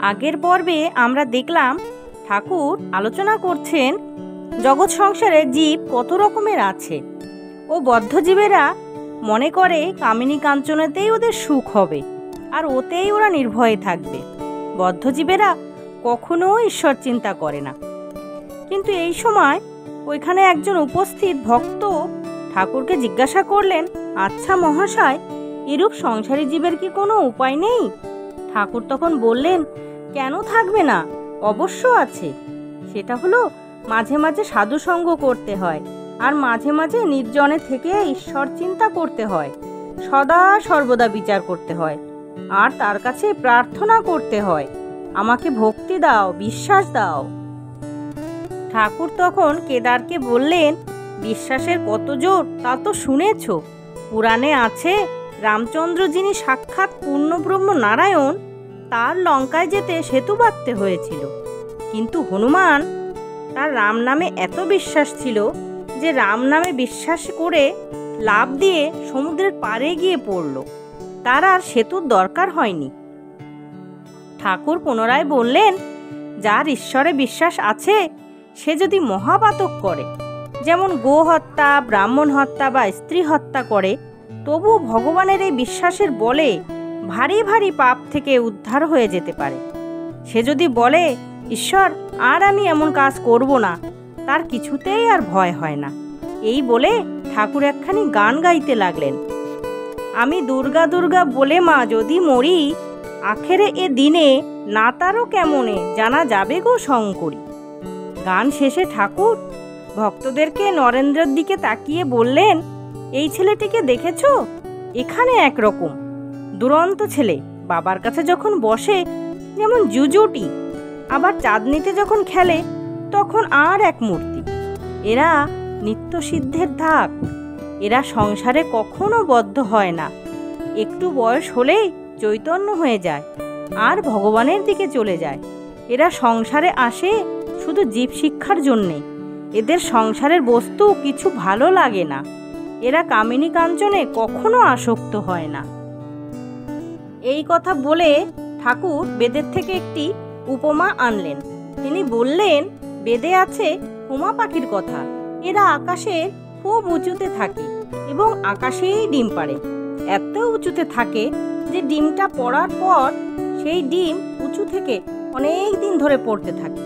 আগের পর্বে আমরা দেখলাম ঠাকুর আলোচনা করছেন জগৎ সংসারে জীব কত রকমের আছে ও বদ্ধজীবেরা মনে করে কামিনী কাঞ্চনেতেই ওদের সুখ হবে আর ওতেই ওরা নির্ভয়ে থাকবে। বদ্ধজীবেরা কখনো ঈশ্বর চিন্তা করে না। কিন্তু এই সময় ওইখানে একজন উপস্থিত ভক্ত ঠাকুরকে জিজ্ঞাসা করলেন, আচ্ছা মহাশয়, এরূপ সংসারী জীবের কি কোনো উপায় নেই? ঠাকুর তখন বললেন, কেন থাকবে না, অবশ্য আছে। সেটা হলো মাঝে মাঝে সাধুসঙ্গ করতে হয় আর মাঝে মাঝে নির্জনে থেকে ঈশ্বর চিন্তা করতে হয়, সদা সর্বদা বিচার করতে হয় আর তার কাছে প্রার্থনা করতে হয়, আমাকে ভক্তি দাও, বিশ্বাস দাও। ঠাকুর তখন কেদারকে বললেন, বিশ্বাসের কত জোর তা তো শুনেছ। পুরাণে আছে রামচন্দ্র যিনি সাক্ষাৎ পূর্ণব্রহ্ম নারায়ণ, তার লঙ্কায় যেতে সেতু বাঁধতে হয়েছিল। কিন্তু হনুমান তার রাম নামে এত বিশ্বাস ছিল যে রাম নামে বিশ্বাস করে লাফ দিয়ে সমুদ্রের পাড়ে গিয়ে পড়ল, তার আর সেতুর দরকার হয়নি। ঠাকুর পুনরায় বললেন, যার ঈশ্বরে বিশ্বাস আছে সে যদি মহাপাতক করে, যেমন গো হত্যা, ব্রাহ্মণ হত্যা বা স্ত্রী হত্যা করে, তবু ভগবানের এই বিশ্বাসের বলে ভারী ভারী পাপ থেকে উদ্ধার হয়ে যেতে পারে। সে যদি বলে, ঈশ্বর আর আমি এমন কাজ করব না, তার কিছুতেই আর ভয় হয় না। এই বলে ঠাকুর একখানি গান গাইতে লাগলেন। আমি দুর্গা দুর্গা বলে মা যদি মরি, আখেরে এ দিনে না তারও কেমনে জানা যাবে গো শঙ্করী। গান শেষে ঠাকুর ভক্তদেরকে নরেন্দ্রের দিকে তাকিয়ে বললেন, এই ছেলেটিকে দেখেছ? এখানে একরকম দুরন্ত ছেলে, বাবার কাছে যখন বসে যেমন জুজুটি, আবার চাঁদনিতে যখন খেলে তখন আর এক মূর্তি। এরা নিত্য সিদ্ধের ধাক, এরা সংসারে কখনো বদ্ধ হয় না, একটু বয়স হলেই চৈতন্য হয়ে যায় আর ভগবানের দিকে চলে যায়। এরা সংসারে আসে শুধু জীব শিক্ষার জন্যে, এদের সংসারের বস্তু কিছু ভালো লাগে না, এরা কামিনী কাঞ্চনে কখনো আসক্ত হয় না। এই কথা বলে ঠাকুর বেদের থেকে একটি উপমা আনলেন। তিনি বললেন, বেদে আছে হুমা পাখির কথা। এরা আকাশে খুব উঁচুতে থাকে এবং আকাশেই ডিম পাড়ে। এত উঁচুতে থাকে যে ডিমটা পড়ার পর সেই ডিম উঁচু থেকে অনেক দিন ধরে পড়তে থাকে।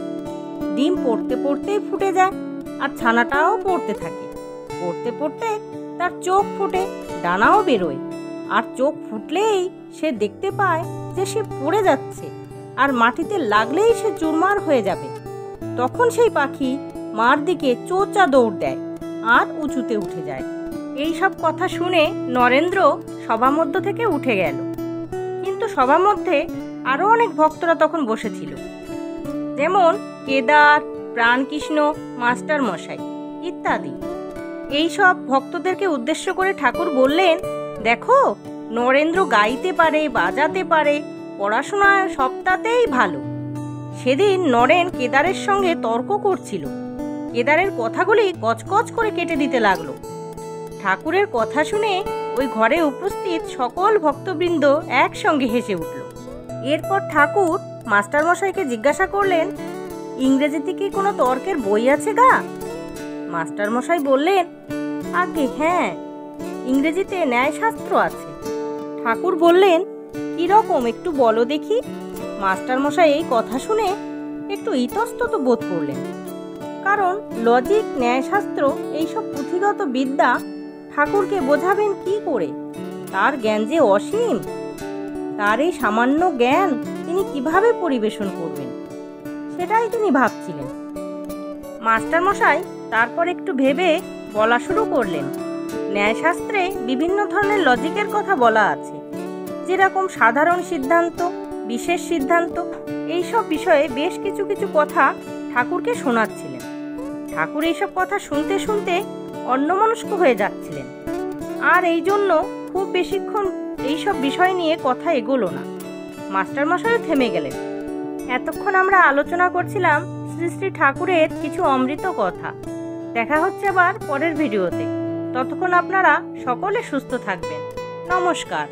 ডিম পড়তে পড়তেই ফুটে যায় আর ছানাটাও পড়তে থাকে। পড়তে পড়তে তার চোখ ফুটে, ডানাও বেরোয়, আর চোখ ফুটলেই সে দেখতে পায় যে সে পড়ে যাচ্ছে আর মাটিতে লাগলেই সে চুরমার হয়ে যাবে। তখন সেই পাখি মার দিকে চোঁচা দৌড় দেয় আর উঁচুতে উঠে যায়। এই সব কথা শুনে নরেন্দ্র সভামধ্য থেকে উঠে গেল। কিন্তু সভামধ্যে আরও অনেক ভক্তরা তখন বসেছিল, যেমন কেদার, প্রাণকৃষ্ণ, মাস্টার মশাই ইত্যাদি। এই সব ভক্তদেরকে উদ্দেশ্য করে ঠাকুর বললেন, দেখো, নরেন্দ্র গাইতে পারে, বাজাতে পারে, পড়াশোনায় সবটাতেই ভালো। সেদিন নরেন কেদারের সঙ্গে তর্ক করছিল। কেদারের কথাগুলি কচকচ করে কেটে দিতে লাগলো। ঠাকুরের কথা শুনে ওই ঘরে উপস্থিত সকল ভক্তবৃন্দ একসঙ্গে হেসে উঠল। এরপর ঠাকুর মাস্টারমশাইকে জিজ্ঞাসা করলেন, ইংরেজিতে কি কোনো তর্কের বই আছে গা? মাস্টারমশাই বললেন, আগে হ্যাঁ, ইংরেজিতে ন্যায়শাস্ত্র আছে। ঠাকুর বললেন, কিরকম একটু বলো দেখি। মাস্টারমশাই এই কথা শুনে একটু ইতস্তত বোধ করলেন, কারণ লজিক, ন্যায়শাস্ত্র এইসব পুঁথিগত বিদ্যা ঠাকুরকে বোঝাবেন কি করে? তার জ্ঞান যে অসীম, তার এই সামান্য জ্ঞান তিনি কিভাবে পরিবেশন করবেন সেটাই তিনি ভাবছিলেন। মাস্টারমশাই তারপর একটু ভেবে বলা শুরু করলেন, ন্যায়শাস্ত্রে বিভিন্ন ধরনের লজিকের কথা বলা আছে, যেরকম সাধারণ সিদ্ধান্ত, বিশেষ সিদ্ধান্ত, এইসব বিষয়ে বেশ কিছু কিছু কথা ঠাকুরকে শোনাচ্ছিলেন। ঠাকুর এইসব কথা শুনতে শুনতে অন্যমনস্ক হয়ে যাচ্ছিলেন, আর এই জন্য খুব বেশিক্ষণ এইসব বিষয় নিয়ে কথা এগোলো না। মাস্টারমশাইও থেমে গেলেন। এতক্ষণ আমরা আলোচনা করছিলাম শ্রী শ্রী ঠাকুরের কিছু অমৃত কথা। দেখা হচ্ছে আবার পরের ভিডিওতে। ততক্ষণ আপনারা সকলে সুস্থ থাকবেন। নমস্কার।